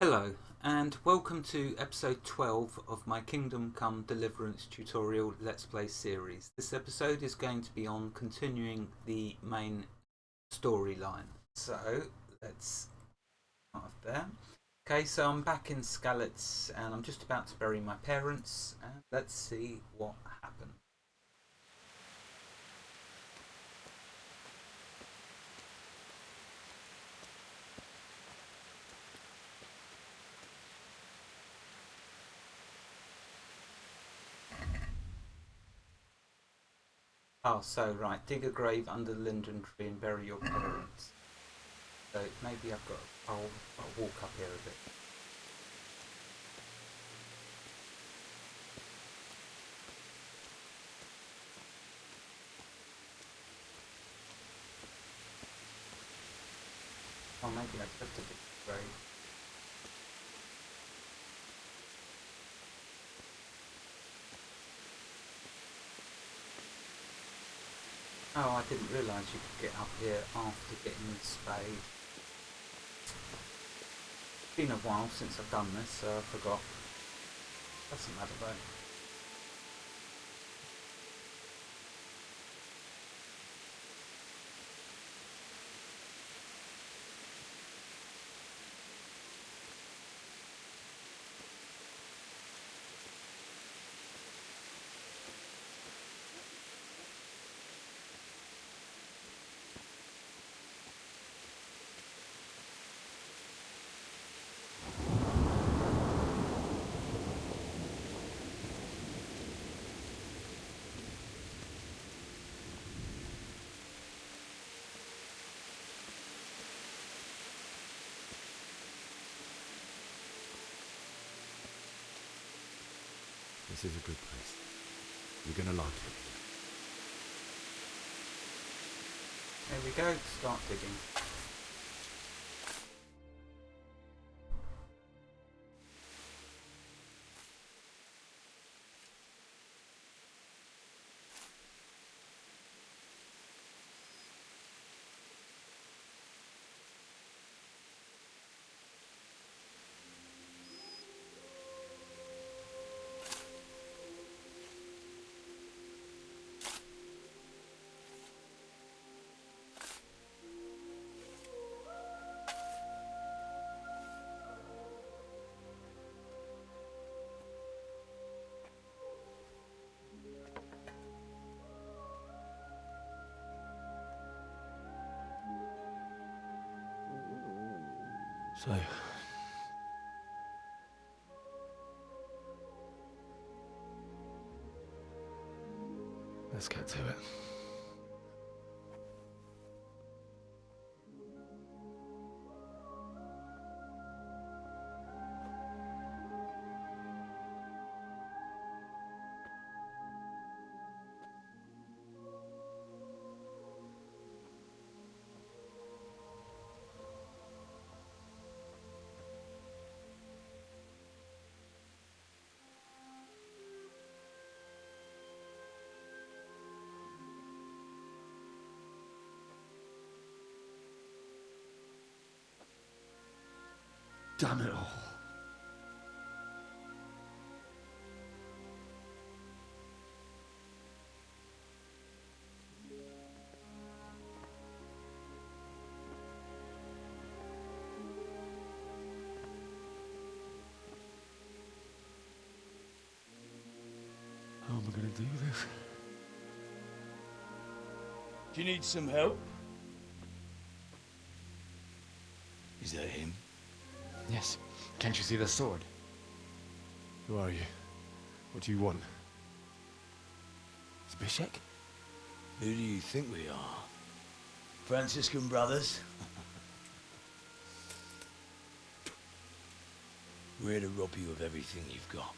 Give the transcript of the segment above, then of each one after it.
Hello, and welcome to episode 12 of my Kingdom Come Deliverance tutorial Let's Play series. This episode is going to be on continuing the main storyline. So, let's start off there. Okay, so I'm back in Skalitz and I'm just about to bury my parents, and let's see what happens. Oh, so right, dig a grave under the linden tree and bury your parents. So maybe I'll walk up here a bit. Oh, maybe I've left a bit of grave. Oh, I didn't realise you could get up here after getting the spade. It's been a while since I've done this, so I forgot. Doesn't matter though. This is a good place. You're gonna like it. There we go, start digging. So, let's get to it. Damn it all. How am I gonna do this? Do you need some help? Is that him? Yes. Can't you see the sword? Who are you? What do you want? Zbyszek? Who do you think we are? Franciscan brothers? We're here to rob you of everything you've got.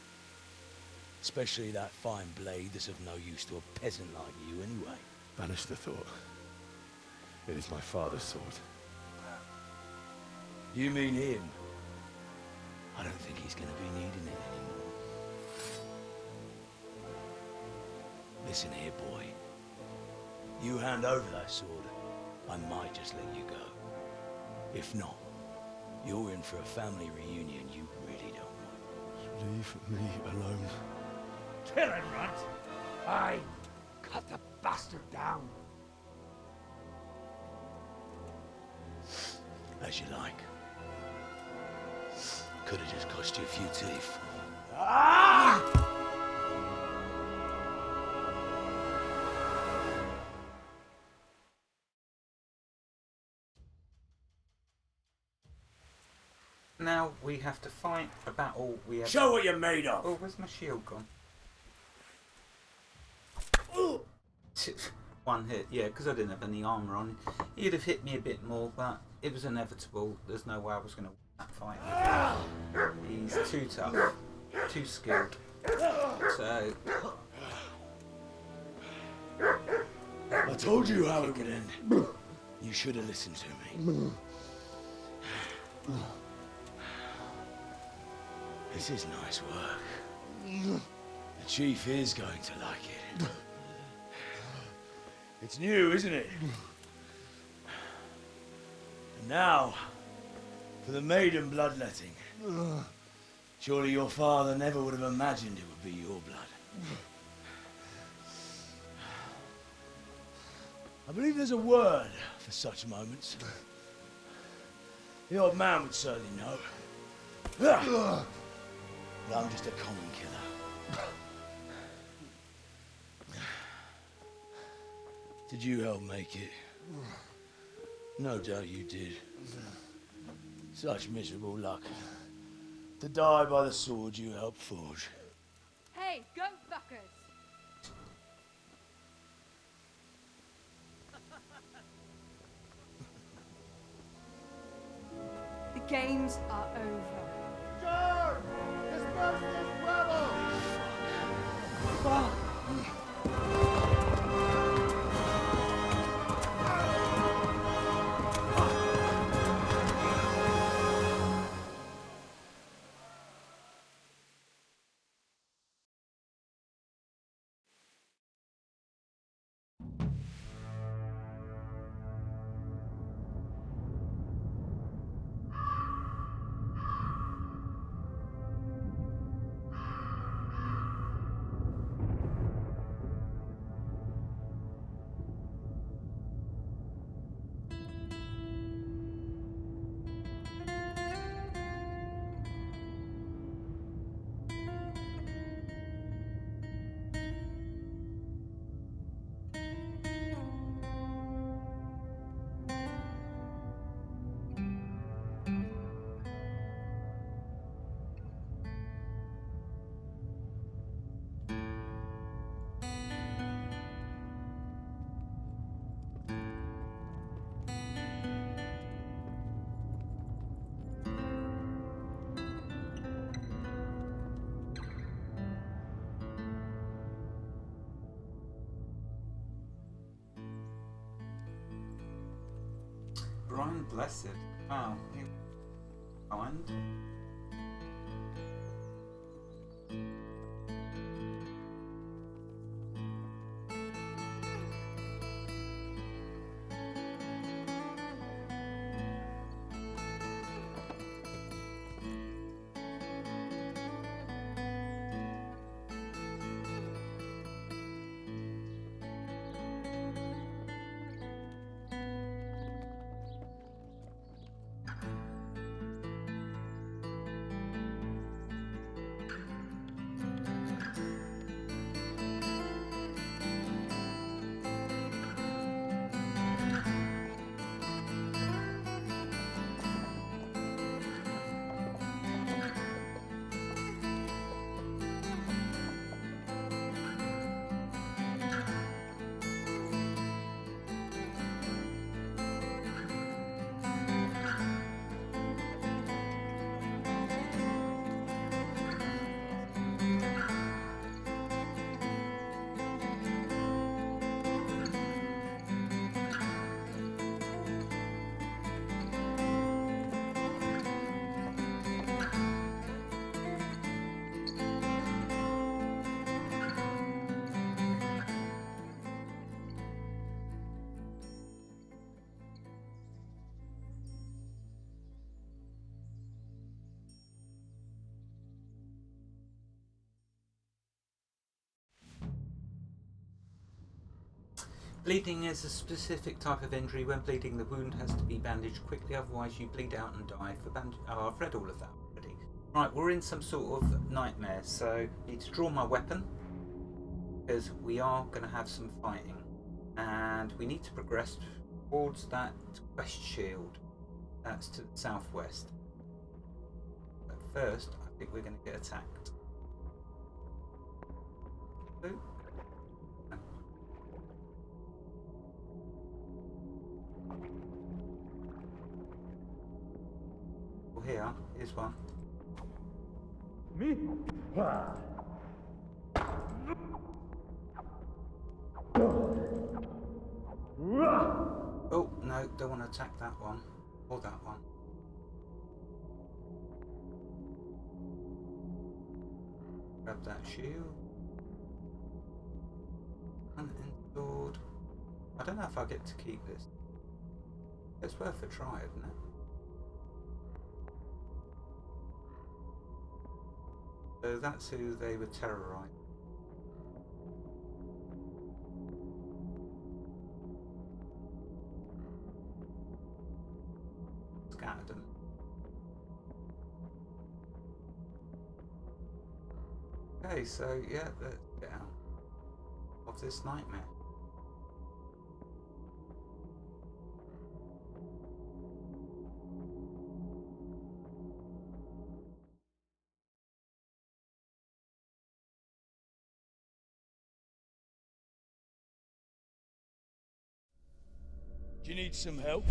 Especially that fine blade that's of no use to a peasant like you anyway. Banish the thought. It is my father's sword. You mean him? I don't think he's gonna be needing it anymore. Listen here, boy. You hand over that sword, I might just let you go. If not, You're in for a family reunion you really don't want. Leave me alone. Kill him, Runt! Aye! Cut the bastard down! As you like. Could have just cost you a few teeth. Ah! Now we have to fight a battle. We have. Show what you're made of! Oh, where's my shield gone? One hit, yeah, because I didn't have any armour on. He'd have hit me a bit more, but it was inevitable. There's no way I was going to win that fight. He's too tough, too skilled. So. I told you how it would end. You should have listened to me. This is nice work. The chief is going to like it. It's new, isn't it? And now, for the maiden bloodletting. Surely your father never would have imagined it would be your blood. I believe there's a word for such moments. The old man would certainly know. But I'm just a common killer. Did you help make it? No doubt you did. Such miserable luck. To die by the sword you helped forge. Hey, go fuckers! The games are over. George! Disperse this rebel! Brian Blessed. Wow. He kind. Bleeding is a specific type of injury. When bleeding, the wound has to be bandaged quickly, otherwise you bleed out and die. Oh, I've read all of that already. Right, we're in some sort of nightmare, so I need to draw my weapon, because we are going to have some fighting. And we need to progress towards that quest shield. That's to the southwest. But first, I think we're going to get attacked. Ooh. Well, here's one. Me? Oh, no, don't want to attack that one. Or that one. Grab that shield. Hunting sword. I don't know if I get to keep this. It's worth a try, isn't it? So that's who they were terrorizing. Scattered them. Okay, so yeah, let's get out of this nightmare. Do you need some help?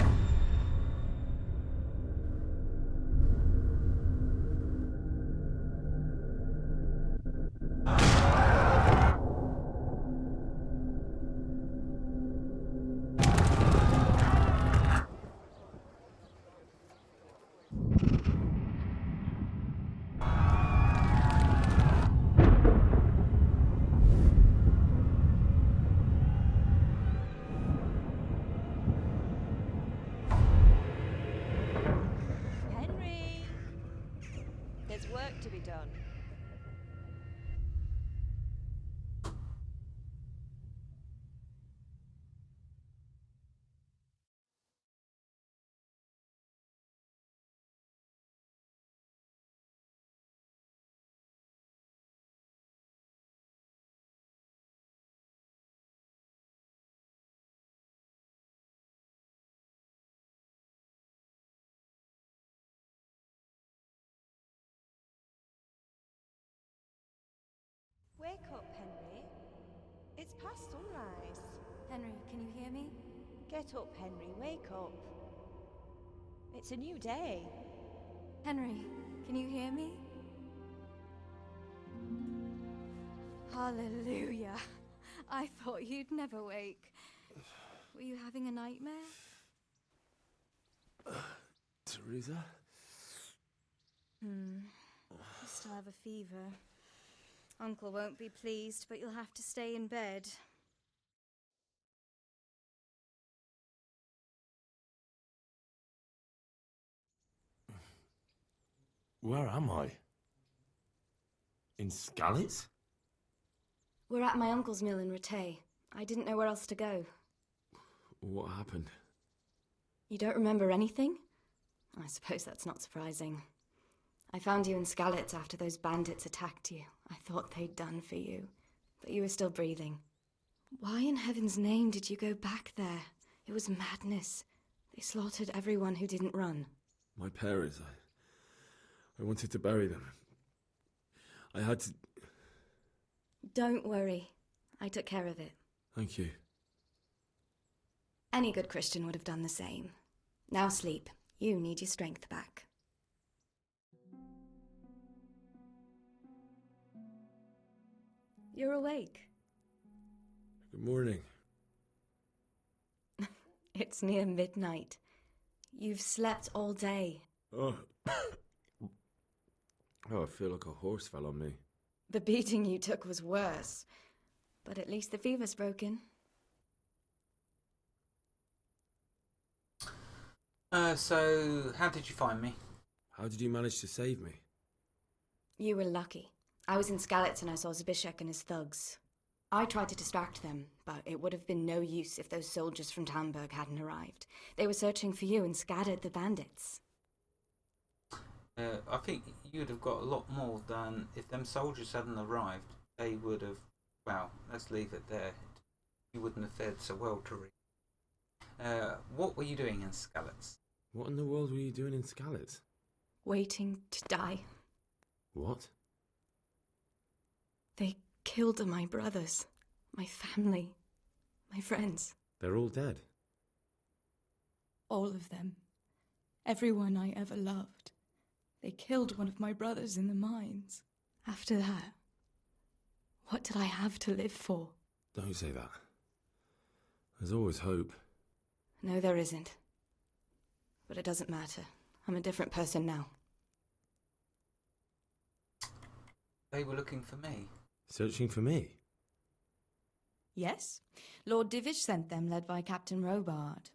Henry! There's work to be done. Wake up, Henry. It's past sunrise. Henry, can you hear me? Get up, Henry. Wake up. It's a new day. Henry, can you hear me? Hallelujah. I thought you'd never wake. Were you having a nightmare? Teresa? You still have a fever. Uncle won't be pleased, but you'll have to stay in bed. Where am I? In Skalitz? We're at my uncle's mill in Rattay. I didn't know where else to go. What happened? You don't remember anything? I suppose that's not surprising. I found you in Skalitz after those bandits attacked you. I thought they'd done for you, but you were still breathing. Why in heaven's name did you go back there? It was madness. They slaughtered everyone who didn't run. My parents, I wanted to bury them. I had to... Don't worry. I took care of it. Thank you. Any good Christian would have done the same. Now sleep. You need your strength back. You're awake. Good morning. It's near midnight. You've slept all day. Oh. Oh, I feel like a horse fell on me. The beating you took was worse. But at least the fever's broken. So, how did you find me? How did you manage to save me? You were lucky. I was in Skalitz and I saw Zbyszek and his thugs. I tried to distract them, but it would have been no use if those soldiers from Tamburg hadn't arrived. They were searching for you and scattered the bandits. I think you'd have got a lot more than if them soldiers hadn't arrived. They would have. Well, let's leave it there. You wouldn't have fared so well to read. What were you doing in Skalitz? What in the world were you doing in Skalitz? Waiting to die. What? They killed my brothers, my family, my friends. They're all dead. All of them. Everyone I ever loved. They killed one of my brothers in the mines. After that, what did I have to live for? Don't say that. There's always hope. No, there isn't. But it doesn't matter. I'm a different person now. They were looking for me. Searching for me? Yes. Lord Divish sent them, led by Captain Robard.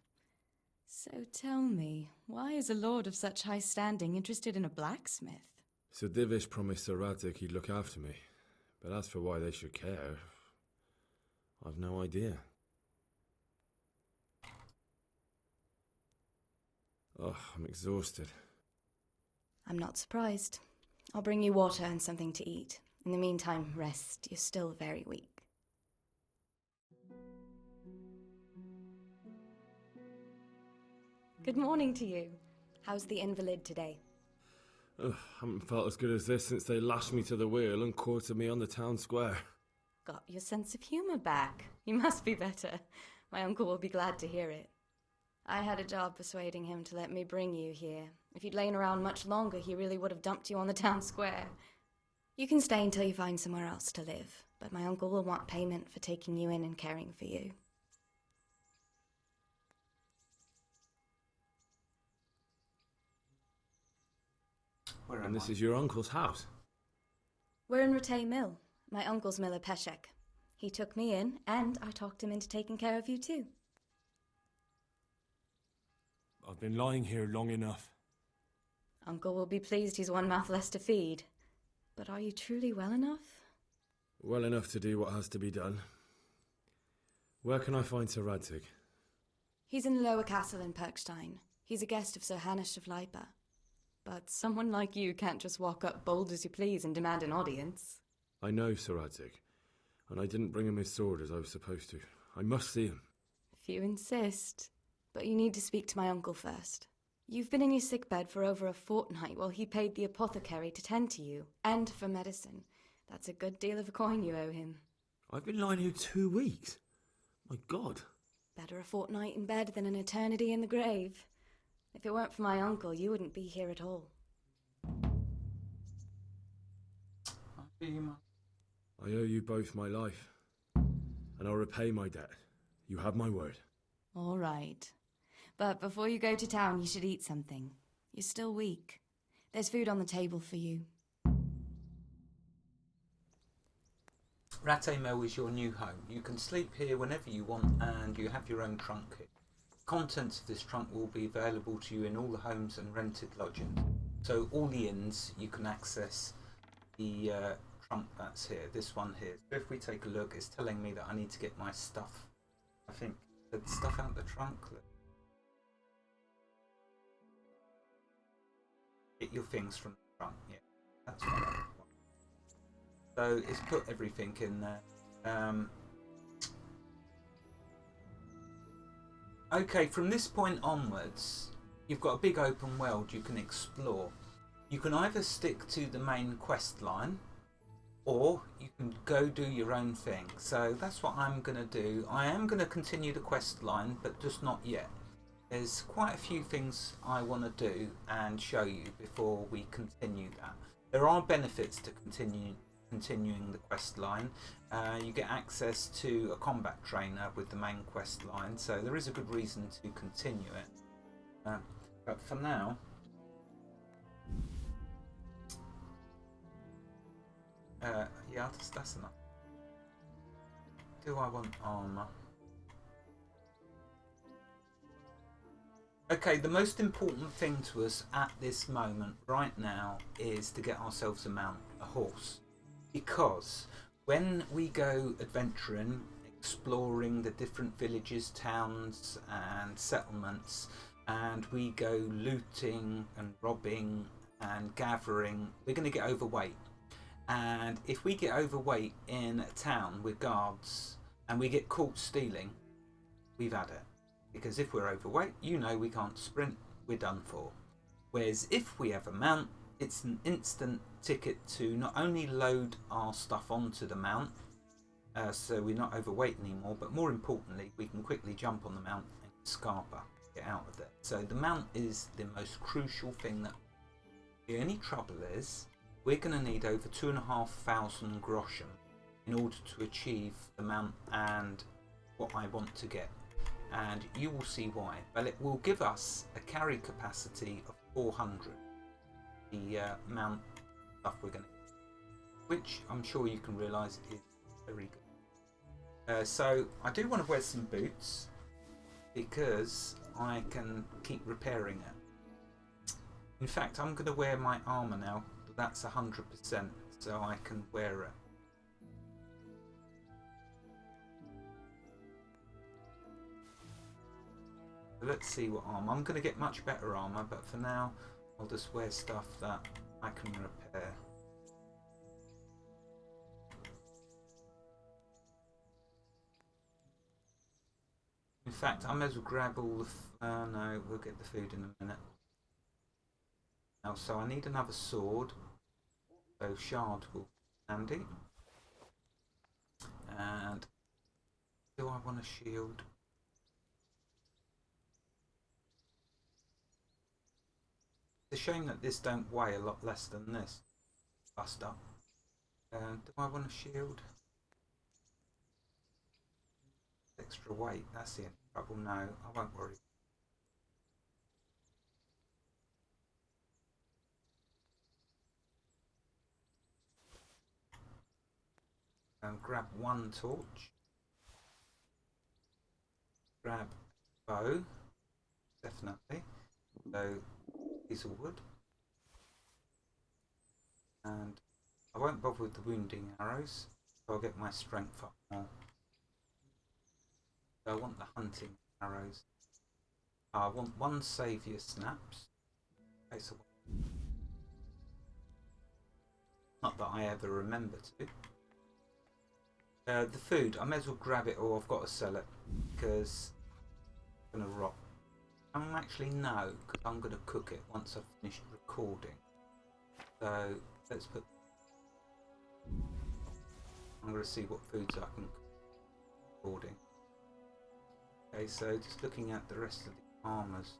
So tell me, why is a lord of such high standing interested in a blacksmith? Sir Divish promised Sir Rattay he'd look after me. But as for why they should care, I've no idea. Oh, I'm exhausted. I'm not surprised. I'll bring you water and something to eat. In the meantime, rest. You're still very weak. Good morning to you. How's the invalid today? Ugh, haven't felt as good as this since they lashed me to the wheel and quartered me on the town square. Got your sense of humour back. You must be better. My uncle will be glad to hear it. I had a job persuading him to let me bring you here. If you'd lain around much longer, he really would have dumped you on the town square. You can stay until you find somewhere else to live, but my uncle will want payment for taking you in and caring for you. And this is your uncle's house? We're in Rattay Mill. My uncle's miller Peshek. He took me in, and I talked him into taking care of you too. I've been lying here long enough. Uncle will be pleased he's one mouth less to feed. But are you truly well enough? Well enough to do what has to be done. Where can I find Sir Rattay? He's in the lower castle in Perkstein. He's a guest of Sir Hanush of Leipa. But someone like you can't just walk up bold as you please and demand an audience. I know Sir Rattay, and I didn't bring him his sword as I was supposed to. I must see him. If you insist. But you need to speak to my uncle first. You've been in your sickbed for over a fortnight while he paid the apothecary to tend to you, and for medicine. That's a good deal of a coin you owe him. I've been lying here 2 weeks. My God. Better a fortnight in bed than an eternity in the grave. If it weren't for my uncle, you wouldn't be here at all. I owe you both my life, and I'll repay my debt. You have my word. All right. But before you go to town, you should eat something. You're still weak. There's food on the table for you. Rattay Mill is your new home. You can sleep here whenever you want, and you have your own trunk here. Contents of this trunk will be available to you in all the homes and rented lodgings. So all the inns, you can access the trunk that's here, this one here. So if we take a look, it's telling me that I need to get my stuff. I think the stuff out the trunk. Get your things from the trunk, yeah. That's what I want. So it's put everything in there. Okay, from this point onwards, you've got a big open world you can explore. You can either stick to the main quest line, or you can go do your own thing. So that's what I'm going to do. I am going to continue the quest line, but just not yet. There's quite a few things I want to do and show you before we continue that. There are benefits to continuing the quest line. You get access to a combat trainer with the main quest line, so there is a good reason to continue it. But for now, yeah, that's enough. Do I want armor? Okay, the most important thing to us at this moment right now is to get ourselves a mount, a horse, because when we go adventuring, exploring the different villages, towns and settlements, and we go looting and robbing and gathering, we're going to get overweight. And if we get overweight in a town with guards and we get caught stealing, we've had it. Because if we're overweight, you know we can't sprint, we're done for. Whereas if we have a mount, it's an instant ticket to not only load our stuff onto the mount, so we're not overweight anymore, but more importantly, we can quickly jump on the mount and scarper, get out of there. So the mount is the most crucial thing. That the only trouble is, we're going to need over 2,500 groschen in order to achieve the mount and what I want to get. And you will see why. But it will give us a carry capacity of 400. The mount stuff we're going to get, which I'm sure you can realise is very good. So I do want to wear some boots because I can keep repairing it. In fact, I'm going to wear my armour now. That's 100%, so I can wear it. Let's see what armour. I'm going to get much better armour, but for now I'll just wear stuff that I can repair. In fact, I may as well grab all the... no, we'll get the food in a minute. Now, so I need another sword. So shard will be handy. And do I want a shield? It's a shame that this don't weigh a lot less than this. Bust up. Do I want a shield? Extra weight, that's the only trouble. No, I won't worry. Grab one torch. Grab a bow, definitely. So piece of wood. And I won't bother with the wounding arrows, so I'll get my strength up more. So I want the hunting arrows. I want one saviour snaps. Okay, so not that I ever remember to. The food, I may as well grab it or I've got to sell it because it's going to rot. Actually no, because I'm going to cook it once I've finished recording. So let's put... I'm going to see what foods I can cook recording. Okay, so just looking at the rest of the armours.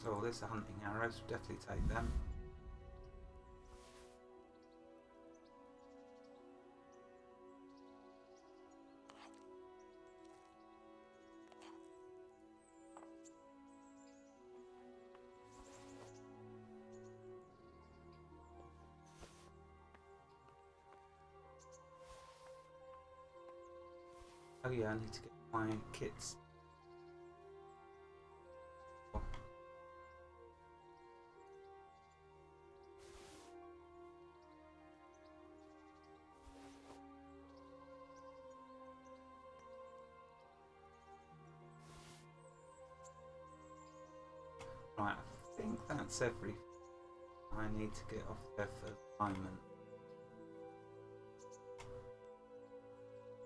So there's the hunting arrows, definitely take them. Oh yeah, I need to get my kits. Right, I think that's everything I need to get off there for the moment.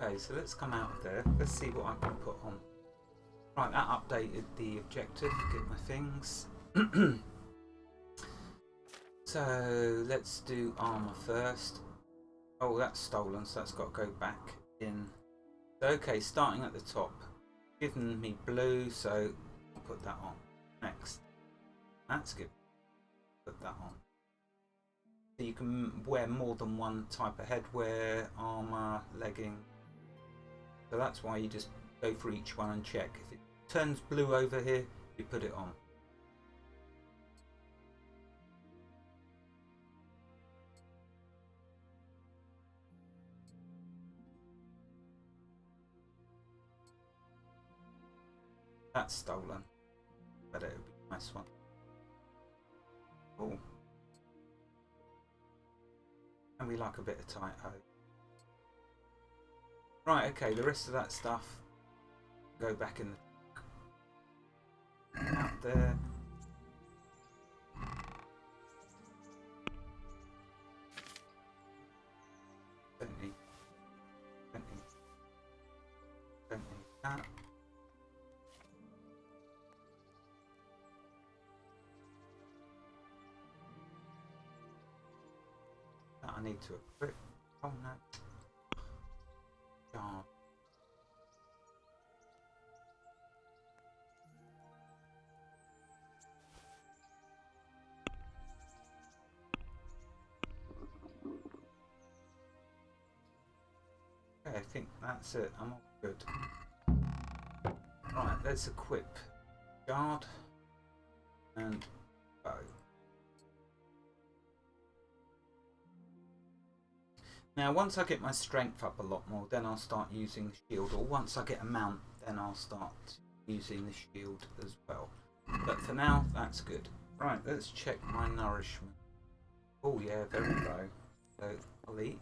Okay, so let's come out of there. Let's see what I can put on. Right, that updated the objective. Get my things. So let's do armor first. Oh, that's stolen, so that's got to go back in. Okay, starting at the top. Given me blue, so I'll put that on. Next. That's good. Put that on. So you can wear more than one type of headwear, armor, legging. So that's why you just go for each one and check. If it turns blue over here, you put it on. That's stolen, but it would be a nice one. Oh. And we like a bit of tight hoe. Right, okay, the rest of that stuff go back in the out there. Don't need that. That I need to equip. Oh no. God. Okay, I think that's it. I'm all good. Right, let's equip guard and bow. Now, once I get my strength up a lot more, then I'll start using the shield. Or once I get a mount, then I'll start using the shield as well. But for now, that's good. Right, let's check my nourishment. Oh yeah, very low. So I'll eat.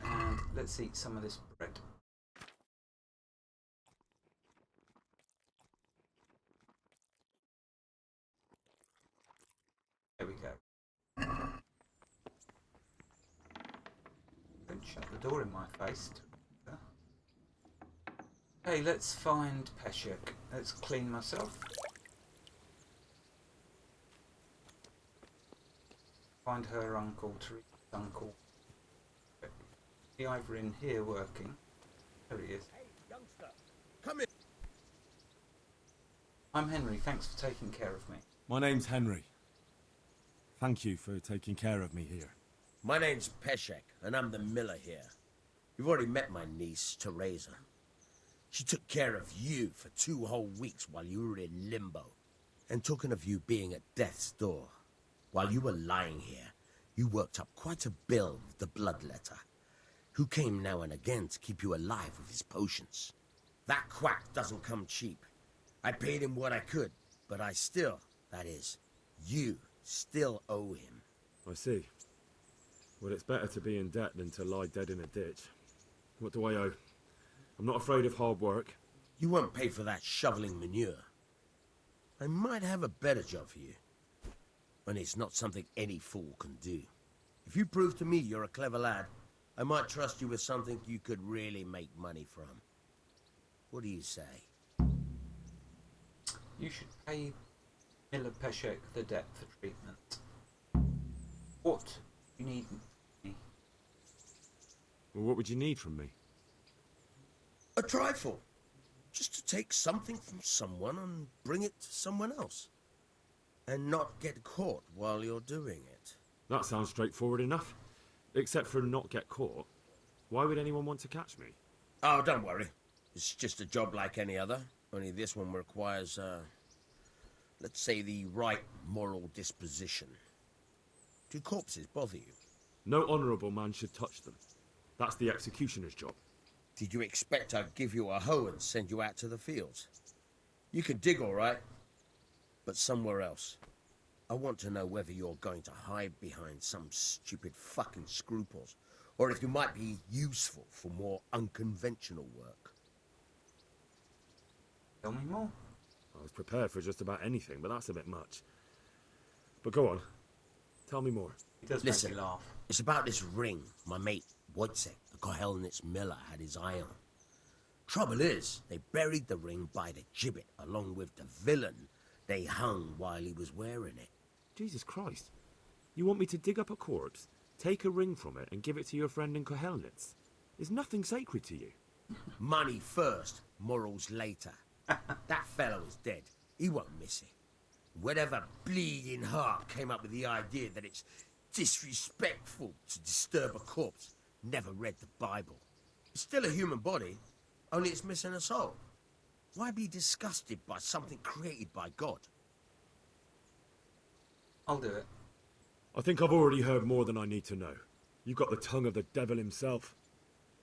And let's eat some of this bread. There we go. Don't shut the door in my face. Okay, let's find Peshek. Let's clean myself. Find her uncle, Teresa's uncle. Is he either in here working? There he is. Hey, youngster, come in. I'm Henry, thanks for taking care of me. My name's Henry. Thank you for taking care of me here. My name's Peshek, and I'm the miller here. You've already met my niece, Teresa. She took care of you for 2 whole weeks while you were in limbo. And talking of you being at death's door, while you were lying here, you worked up quite a bill with the bloodletter, who came now and again to keep you alive with his potions. That quack doesn't come cheap. I paid him what I could, but I still, that is, you still owe him. I see. Well, it's better to be in debt than to lie dead in a ditch. What do I owe? I'm not afraid of hard work. You won't pay for that shoveling manure. I might have a better job for you. And it's not something any fool can do. If you prove to me you're a clever lad, I might trust you with something you could really make money from. What do you say? You should pay Miller Peshek the debt for treatment. What do you need me? Well, what would you need from me? A trifle. Just to take something from someone and bring it to someone else. And not get caught while you're doing it. That sounds straightforward enough. Except for not get caught. Why would anyone want to catch me? Oh, don't worry. It's just a job like any other. Only this one requires, let's say, the right moral disposition. Do corpses bother you? No honourable man should touch them. That's the executioner's job. Did you expect I'd give you a hoe and send you out to the fields? You can dig all right, but somewhere else. I want to know whether you're going to hide behind some stupid fucking scruples, or if you might be useful for more unconventional work. Tell me more. I was prepared for just about anything, but that's a bit much. But go on. Tell me more. He does Listen, make me laugh. It's about this ring my mate Wojciech, the Kohelnitz miller, had his eye on. Trouble is, they buried the ring by the gibbet along with the villain they hung while he was wearing it. Jesus Christ. You want me to dig up a corpse, take a ring from it, and give it to your friend in Kohelnitz? Is nothing sacred to you? Money first, morals later. That fellow is dead. He won't miss it. Whatever bleeding heart came up with the idea that it's disrespectful to disturb a corpse never read the Bible. It's still a human body, only it's missing a soul. Why be disgusted by something created by God? I'll do it. I think I've already heard more than I need to know. You've got the tongue of the devil himself.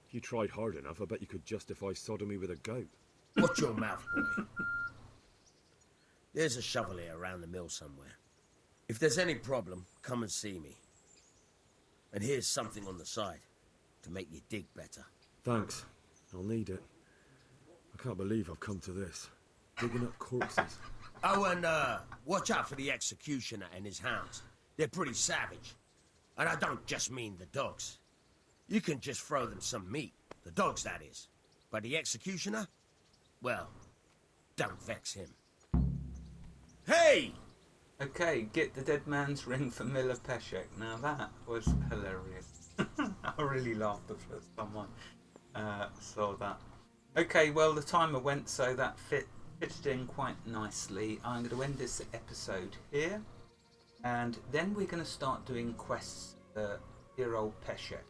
If you tried hard enough, I bet you could justify sodomy with a goat. Watch your mouth, boy. There's a shovel here around the mill somewhere. If there's any problem, come and see me. And here's something on the side to make you dig better. Thanks. I'll need it. I can't believe I've come to this. Digging up corpses. Oh, and watch out for the executioner and his hounds. They're pretty savage. And I don't just mean the dogs. You can just throw them some meat. The dogs, that is. But the executioner? Well, don't vex him. Hey! Okay, get the dead man's ring for Miller Peshek. Now that was hilarious. I really laughed the first time I saw that. Okay, well the timer went, so that fitted in quite nicely. I'm going to end this episode here, and then we're going to start doing quests for dear old Peshek.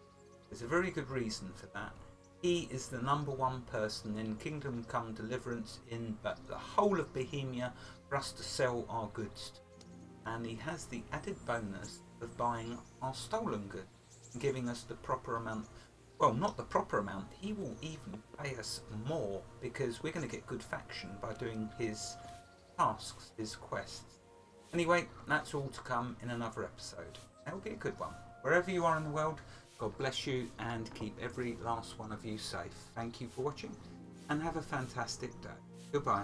There's a very good reason for that. He is the #1 person in Kingdom Come Deliverance in the whole of Bohemia for us to sell our goods to. And he has the added bonus of buying our stolen goods and giving us the proper amount. Well, not the proper amount, he will even pay us more because we're going to get good faction by doing his tasks, his quests. Anyway, that's all to come in another episode. That'll be a good one. Wherever you are in the world, God bless you and keep every last one of you safe. Thank you for watching and have a fantastic day. Goodbye.